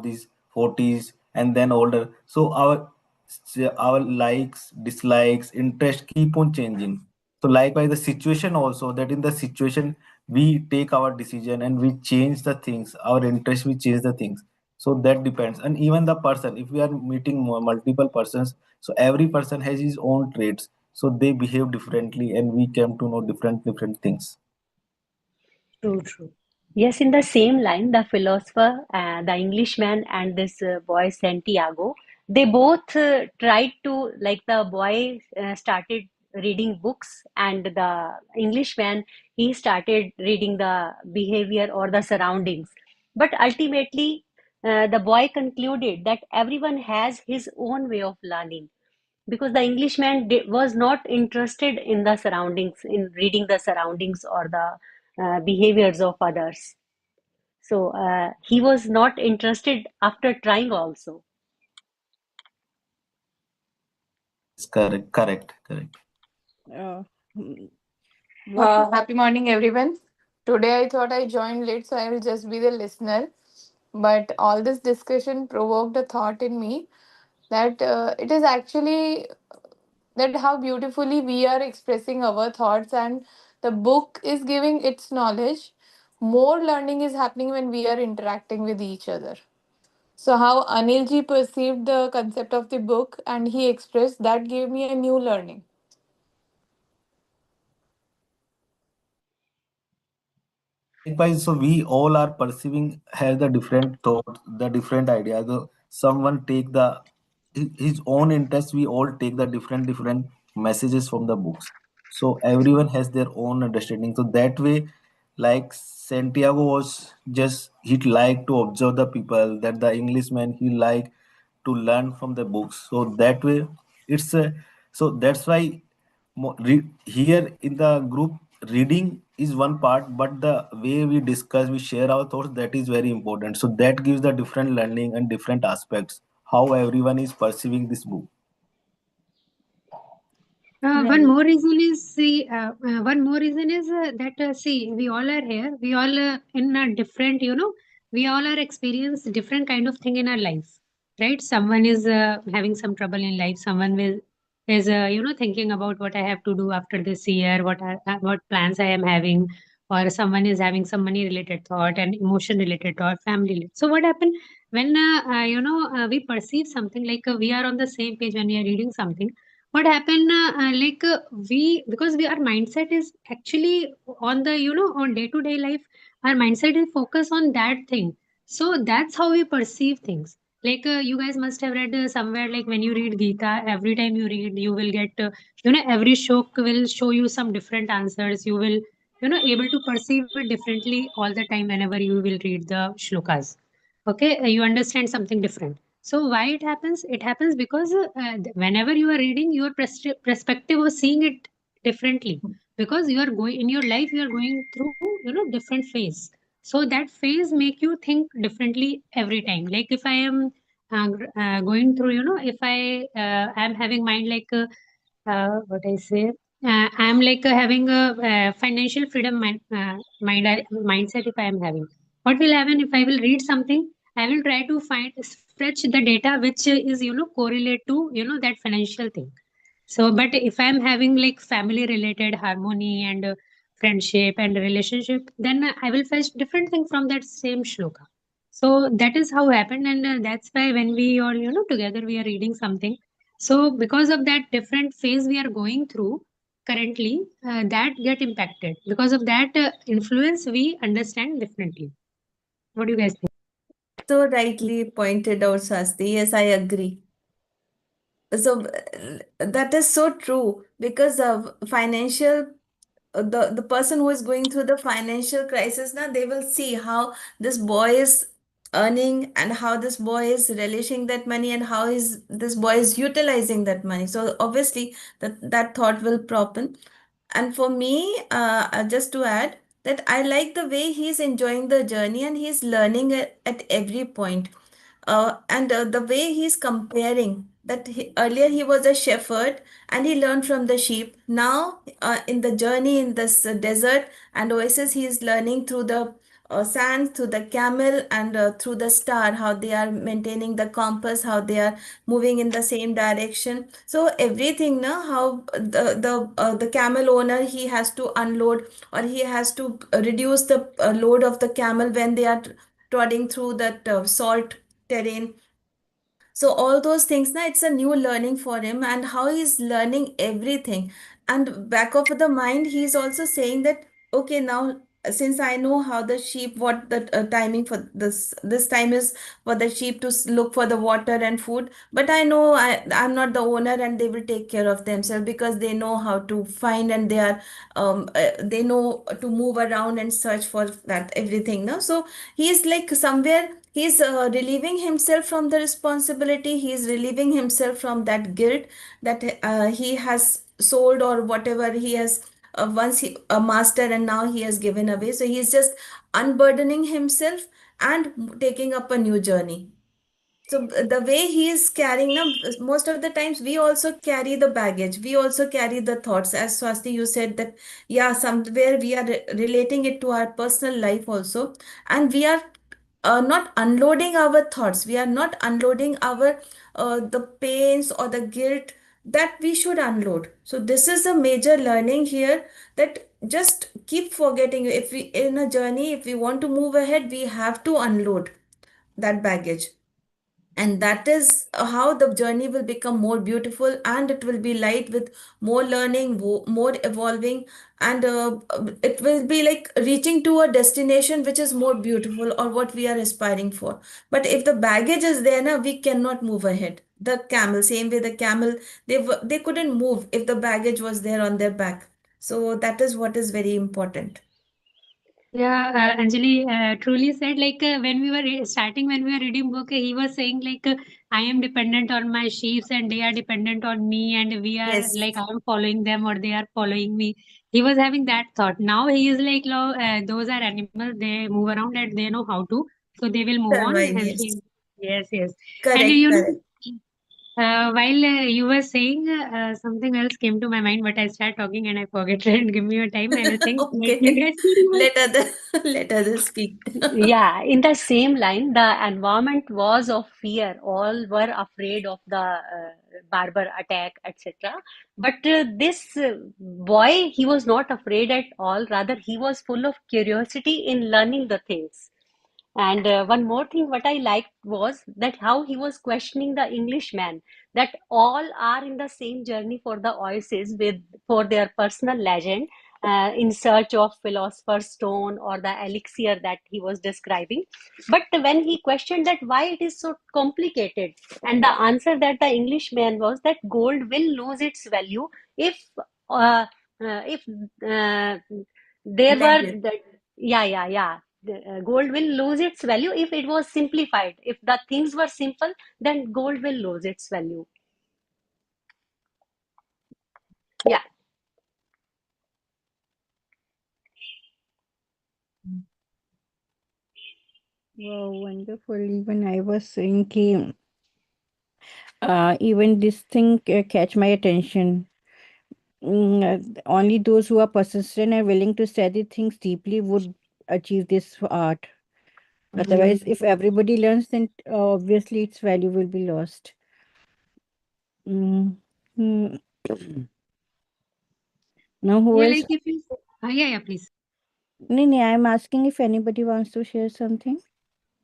these 40s and then older. So our likes, dislikes, interest keep on changing. So likewise, the situation also, that in the situation we take our decision and we change the things. Our interest, we change the things. So that depends. And even the person, if we are meeting multiple persons, so every person has his own traits, so they behave differently and we came to know different things. True. Yes, in the same line, the philosopher, the Englishman, and this boy Santiago, they both tried to, like the boy started reading books, and the Englishman, he started reading the behavior or the surroundings. But ultimately, the boy concluded that everyone has his own way of learning, because the Englishman was not interested in the surroundings, in reading the surroundings or the behaviors of others. So he was not interested after trying also. Yes, correct. Uh, mm, what? Happy morning, everyone. Today I thought I joined late, so I will just be the listener. But all this discussion provoked a thought in me that it is actually that how beautifully we are expressing our thoughts, and the book is giving its knowledge. More learning is happening when we are interacting with each other. So, how Anilji perceived the concept of the book and he expressed that gave me a new learning. Likewise, so we all are perceiving, have the different thoughts, the different ideas. So someone take the his own interest. We all take the different messages from the books. So everyone has their own understanding. So that way, like Santiago was just he'd like to observe the people. That the Englishman he like to learn from the books. So that way, it's a so that's why here in the group reading is one part, but the way we discuss, we share our thoughts, that is very important. So that gives the different learning and different aspects how everyone is perceiving this book. One Well, more reason is that see, we all are here. We all in a different, we all are experience different kind of thing in our life, right? Someone is having some trouble in life. Someone will is thinking about what I have to do after this year, what plans I am having, or someone is having some money related thought and emotion related thought, family. So what happened when we perceive something, like we are on the same page when we are reading something. What happened we, because we, our mindset is actually on the on day to day life, our mindset is focused on that thing. So that's how we perceive things. Like you guys must have read somewhere, like when you read Gita, every time you read, you will get every shok will show you some different answers. You will able to perceive it differently all the time whenever you will read the shlokas. Okay, you understand something different. So why it happens? It happens because whenever you are reading, your perspective of seeing it differently, because you are going in your life, you are going through different phase. So that phase make you think differently every time. Like if I am going through, if I am having mind like what I say, I am like having a financial freedom mindset. If I am having, what will happen if I will read something? I will try to find fetch the data which is correlate to that financial thing. So, but if I'm having like family related harmony and friendship and relationship, then I will fetch different thing from that same shloka. So that is how happened, and that's why when we all together we are reading something. So because of that different phase we are going through currently, that get impacted. Because of that influence, we understand differently. What do you guys think? So rightly pointed out, Shasti. Yes, I agree. So that is so true because of financial the person who is going through the financial crisis now, they will see how this boy is earning and how this boy is relishing that money and how is this boy is utilizing that money. So obviously that thought will prop in. And for me, just to add that I like the way he's enjoying the journey and he's learning at every point. And the way he's comparing that earlier he was a shepherd and he learned from the sheep. Now, in the journey in this desert and oasis, he is learning through the sand, through the camel, and through the star, how they are maintaining the compass, how they are moving in the same direction. So everything, now how the camel owner, he has to unload or he has to reduce the load of the camel when they are trotting through that salt terrain. So all those things, now it's a new learning for him and how he's learning everything. And back of the mind, he's also saying that, okay, now since I know how the sheep, what the timing for this time is for the sheep to look for the water and food. But I know I'm not the owner and they will take care of themselves because they know how to find and they know to move around and search for that everything. No? So he's like somewhere he's relieving himself from the responsibility, he's relieving himself from that guilt that he has sold or whatever he has once he a master and now he has given away. So he's just unburdening himself and taking up a new journey. So the way he is carrying now, most of the times we also carry the baggage, we also carry the thoughts. As Swasti, you said that, yeah, somewhere we are relating it to our personal life also, and we are not unloading our thoughts. We are not unloading our the pains or the guilt that we should unload. So this is a major learning here that just keep forgetting. If we in a journey, if we want to move ahead, we have to unload that baggage, and that is how the journey will become more beautiful and it will be light with more learning, more evolving, and it will be like reaching to a destination which is more beautiful or what we are aspiring for. But if the baggage is there now, we cannot move ahead. The camel, same way the camel, they couldn't move if the baggage was there on their back. So that is what is very important. Yeah, Anjali truly said, like when we were starting, when we were reading book, he was saying like I am dependent on my sheep and they are dependent on me, and we are Yes, like I am following them or they are following me. He was having that thought. Now he is like, those are animals. They move around and they know how to, so they will move on. survive. And Yes, yes, yes, and correct, correct. while you were saying, something else came to my mind, but I start talking and I forget it. Give me a time. I will think. Let you Okay, guys see. let other let others speak. Yeah, in the same line, the environment was of fear. All were afraid of the barber attack, etc. But this boy, he was not afraid at all. Rather, he was full of curiosity in learning the things. And one more thing, what I liked was that how he was questioning the Englishman, that all are in the same journey for the oasis with for their personal legend, in search of philosopher's stone or the elixir that he was describing. But when he questioned that why it is so complicated, and the answer that the Englishman was that gold will lose its value uh, if there were Baggage. the, yeah, gold will lose its value if it was simplified. If the things were simple, then gold will lose its value. Yeah. Wow, wonderful. Even I was saying, even this thing catch my attention. Only those who are persistent and willing to study things deeply would achieve this art. Otherwise, if everybody learns, then obviously its value will be lost. Mm. Mm. Now, who Yeah, else? like if you Yeah, please. No, I'm asking if anybody wants to share something.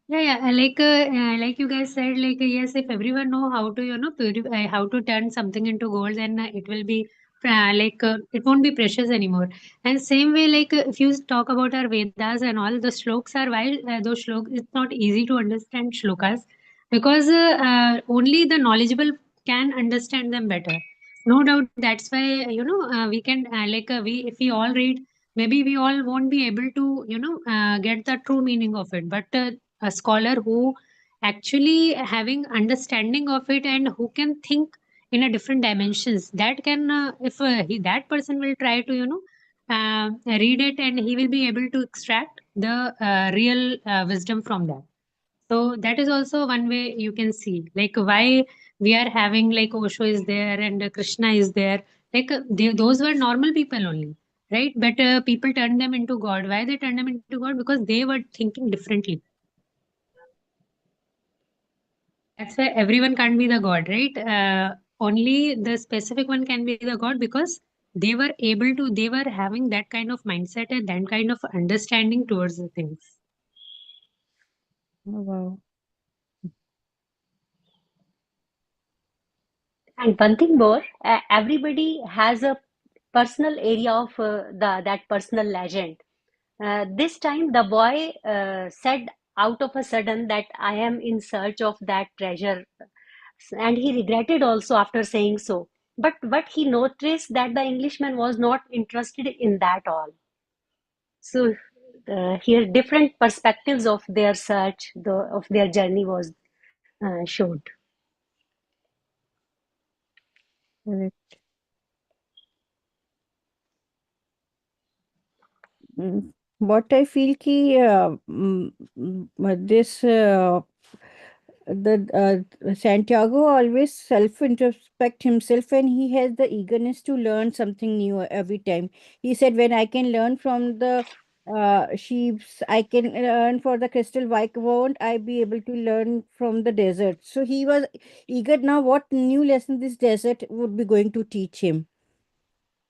Yeah, like you guys said, yes, if everyone know how to, purify, how to turn something into gold, then it will be it won't be precious anymore. And same way, if you talk about our Vedas and all, the shloks are while those shloks, it's not easy to understand shlokas because only the knowledgeable can understand them better. No doubt, that's why we can we if we all read, maybe we all won't be able to get the true meaning of it, but a scholar who actually having understanding of it and who can think in a different dimensions, that can if that person will try to read it, and he will be able to extract the real wisdom from that. So that is also one way you can see like why we are having like Osho is there and Krishna is there. Those were normal people only, right? But people turned them into God. Why they turned them into God? Because they were thinking differently. That's why everyone can't be the God, right? Only the specific one can be the God because they were having that kind of mindset and that kind of understanding towards the things. Oh, wow. And one thing more, everybody has a personal area of that personal legend. This time, the boy said out of a sudden that I am in search of that treasure, and he regretted also after saying so. But he noticed that the Englishman was not interested in that all. So here, different perspectives of their search, of their journey was showed. Correct. What I feel ki this the Santiago always self-introspect himself, and he has the eagerness to learn something new every time. He said, "When I can learn from the sheeps, I can learn for the crystal. Why won't I be able to learn from the desert?" So he was eager now. What new lesson this desert would be going to teach him?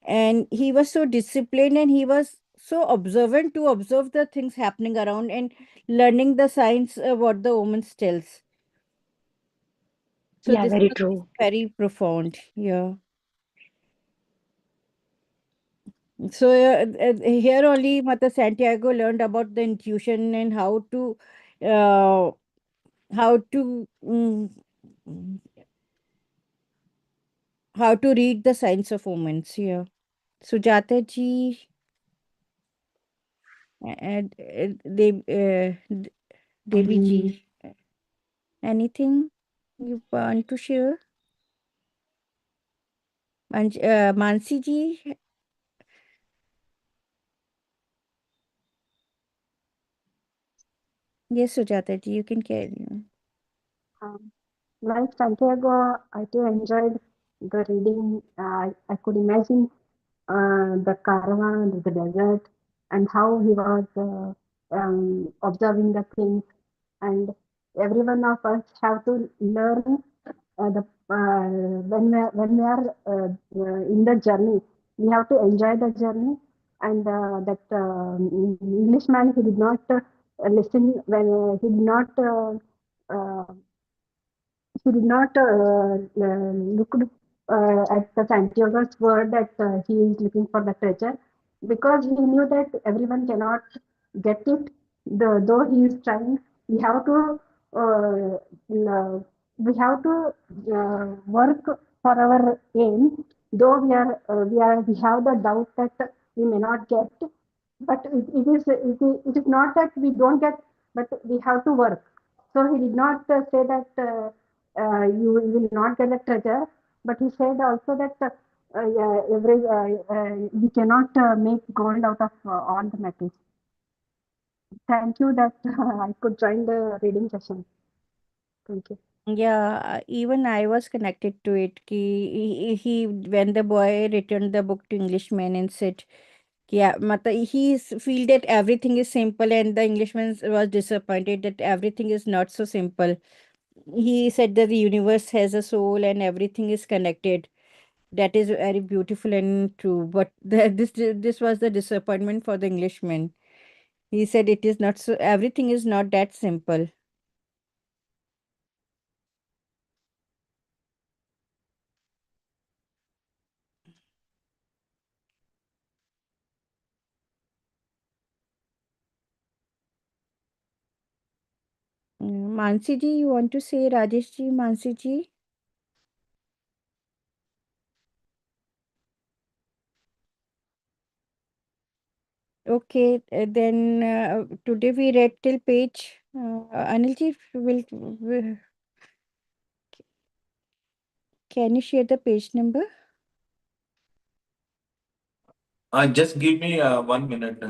And he was so disciplined, and he was so observant to observe the things happening around and learning the science what the woman tells. So Yeah, this very was true. very profound. Yeah. So here only Mata Santiago learned about the intuition and uh, how to mm, mm, how to read the signs of omens. Yeah. Sujata ji and Devi ji, anything you want to share? Mansi ji, yes, Sujata ji, you can carry on. Um, like Santiago, I too enjoyed the reading. I could imagine the caravan, the desert, and how he was observing the things. And every one of us have to learn the when we are in the journey, we have to enjoy the journey. And that Englishman, he did not listen when he did not. Uh, he did not look at the Santiago's word that he is looking for the treasure, because he knew that everyone cannot get it. Though he is trying, we have to we have to work for our aim. Though we have the doubt that we may not get, but it is not that we don't get, but we have to work. So he did not say that you will not get the treasure, but he said also that we cannot make gold out of all the metals. Thank you that I could join the reading session. Thank you. Yeah, even I was connected to it. He when the boy returned the book to Englishman and said, "Yeah, Mata," feel that everything is simple, and the Englishman was disappointed that everything is not so simple. He said that the universe has a soul and everything is connected. That is very beautiful and true. But this was the disappointment for the Englishman. He said it is not so. Everything is not that simple. Mansi ji, you want to say Rajesh ji, Mansi ji? Okay, then today we read till page. Anil ji, can you share the page number? Just give me 1 minute.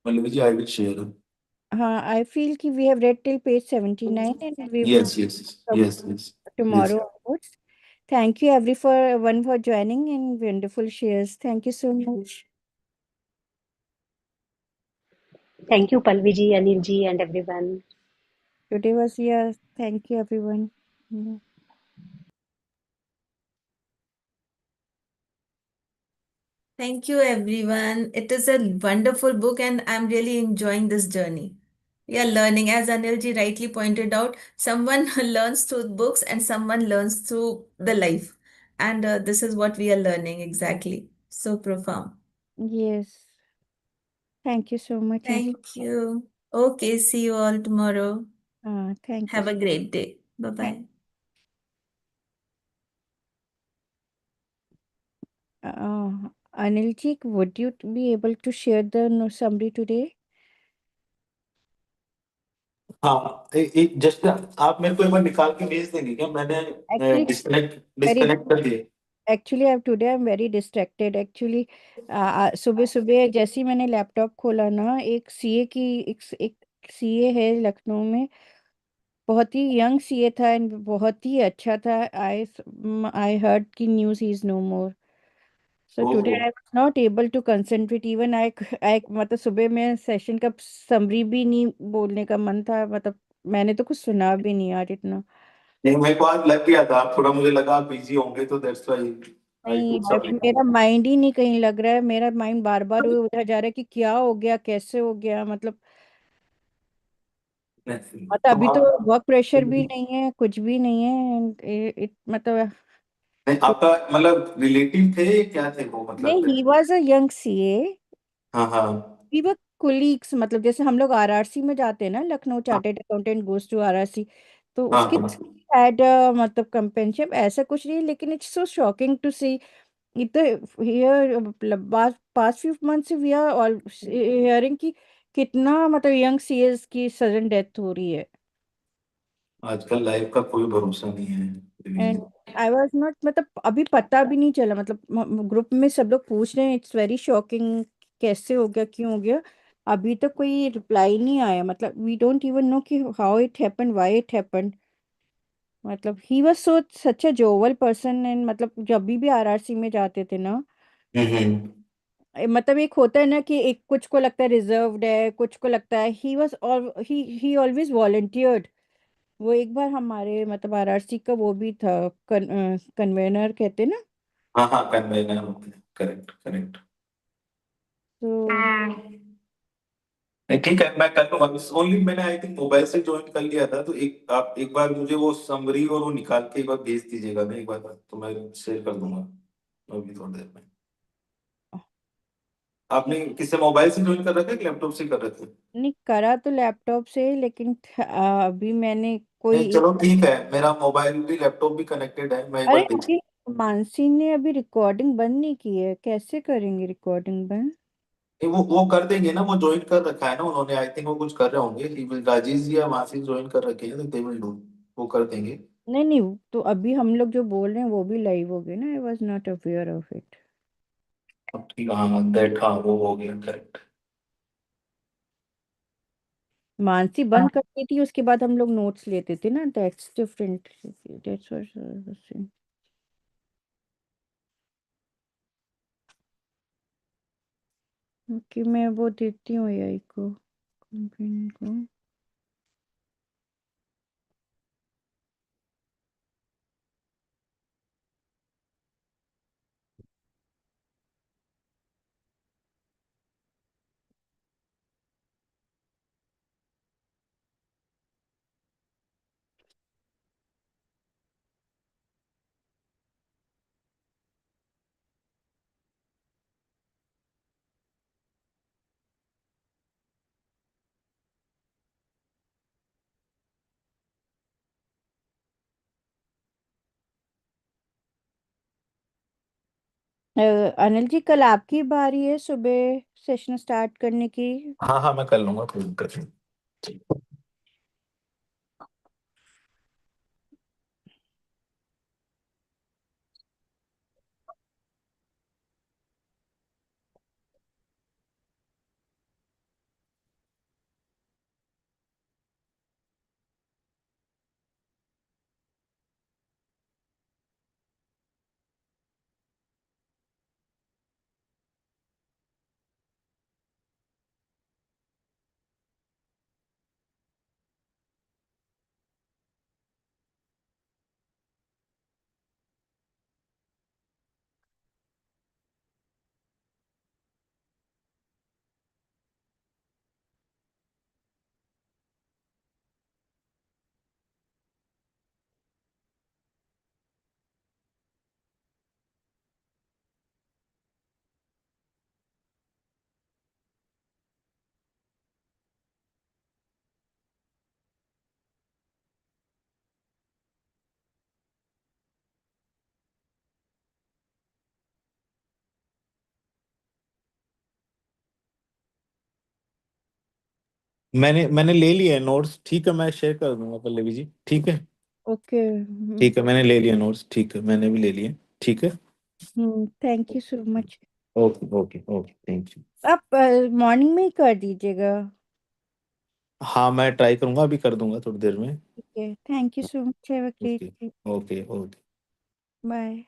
Malviji, I will share. I feel कि we have read till page 79 and we will Yes, yes, from yes, yes, yes. tomorrow onwards. Thank you everyone for joining and wonderful shares. Thank you so much. Thank you, Palviji, Anilji, and everyone. Today was yeah. Thank you everyone. Yeah. Thank you, everyone. It is a wonderful book, and I'm really enjoying this journey. We are learning, as Anilji rightly pointed out, someone learns through books and someone learns through the life. And this is what we are learning exactly. So profound. Yes. Thank you so much. Thank you. Okay, see you all tomorrow. Thank you. Have a great day. Bye Thank, bye. Anil ji, would you be able to share the summary today? हाँ एक just आप मेरे को एक बार निकाल के भेज देंगे क्या? मैंने Actually, डिस्कनेक्ट very डिस्कनेक्ट कर दिए. actually today I'm very distracted. Actually, सुबह सुबह जैसे ही मैंने लैपटॉप खोला ना, एक सीए है लखनऊ में, बहुत ही यंग सीए था एंड बहुत ही अच्छा था. आई हर्ड की news he is no more. So today ओहो. I was not able to concentrate. Even I मतलब सुबह में सेशन का समरी भी नहीं बोलने का मन था. मतलब मैंने तो कुछ सुना भी नहीं यार इतना. नहीं, मेरे को आज लग गया था, थोड़ा मुझे लगा आप बिजी होंगे, तो दैट्स व्हाई आई नहीं पुट यार, सबमिट. मेरा माइंड ही नहीं कहीं लग रहा है. मेरा माइंड बार बार उधर जा रहा है कि क्या हो गया, कैसे हो गया. मतलब तो अभी तो आप वर्क प्रेशर भी नहीं है, कुछ भी नहीं है. मतलब नहीं, आपका मतलब रिलेटिव थे, क्या थे वो, नहीं, मतलब? He was a young CA. हाँ, हाँ, वी वर कोलीग्स. मतलब जैसे हम लोग आरआरसी में जाते हैं ना, लखनऊ हाँ, chartered accountant goes to RRC, तो हाँ, उसके हाँ. एड मतलब कंपेंशन ऐसा कुछ नहीं. लेकिन it's so shocking to see it here past few months we are all hearing कि कितना मतलब यंग सीएस की सडन डेथ हो रही है. आजकल लाइफ का कोई भरोसा नहीं है. एंड आई वाज नॉट मतलब अभी पता भी नहीं चला. मतलब ग्रुप में सब लोग पूछ रहे हैं इट्स वेरी शॉकिंग, कैसे हो गया, क्यों हो गया. अभी तक कोई रिप्लाई नहीं आया. मतलब वी डोंट इवन नो कि how it happened, why it happened. मतलब he was so such a jovial person. And मतलब जब भी आरआरसी में जाते थे ना, हम्म. मतलब एक होता है ना कि एक कुछ को लगता है रिजर्व्ड है, कुछ को लगता है he was all he always volunteered. वो एक बार हमारे मतलब आरआरसी का वो भी था, कन्वेनर कहते हैं ना. हाँ, हाँ, कन्वेनर होते हैं. Correct, correct. तो नहीं, ठीक है, मैं कर लूंगा. ओनली मैंने आई थिंक मोबाइल से ज्वाइन कर लिया था, तो आप एक बार मुझे वो समरी और वो निकाल के एक बार भेज दीजिएगा ना, एक बार, तो मैं शेयर कर दूंगा अभी थोड़ी देर में. आपने किससे मोबाइल से ज्वाइन कर रखे थे कि लैपटॉप से कर रहे थे? नहीं, करा तो लैपटॉप से, लेकिन अभी मैंने नहीं, कोई चलो ठीक है, मेरा मोबाइल भी लैपटॉप भी कनेक्टेड है, मैं एक अरे बार देख. अभी मानसी ने अभी रिकॉर्डिंग बंद नहीं की है. कैसे करेंगे रिकॉर्डिंग बंद? नहीं, वो कर देंगे ना, वो ज्वाइन कर रखा है ना उन्होंने. आई थिंक वो कुछ कर रहे होंगे. राजेश जी या वहां से ज्वाइन कर रखे हैं, तो दे विल डू. वो कर देंगे. नहीं नहीं, तो अभी हम लोग जो बोल रहे हैं वो भी लाइव हो गए ना. I was not aware of it. अब ठीक, हाँ, दैट, हाँ, वो हो गया. करेक्ट. मानसी बंद करती थी, उसके बाद हम लोग नोट्स लेते थे ना. That's different. That's what. Okay, मैं वो देती हूँ एआई को, कंपेन को. अनिल जी, कल आपकी बारी है सुबह सेशन स्टार्ट करने की। हाँ हाँ, मैं कर लूंगा, कोई दिक्कत नहीं। मैंने ले लिया है नोट्स, ठीक है, मैं शेयर कर दूंगा पल्लवी जी, ठीक है। ओके। ठीक है, मैंने ले लिया नोट्स, ठीक है, मैंने भी ले लिए, ठीक है। Thank you so much. Okay okay okay, thank you. आप मॉर्निंग में ही कर दीजिएगा। हाँ, मैं ट्राई करूंगा, अभी कर दूंगा थोड़ी देर में। ठीक है, thank you so much, have a great okay day. Okay okay. Bye.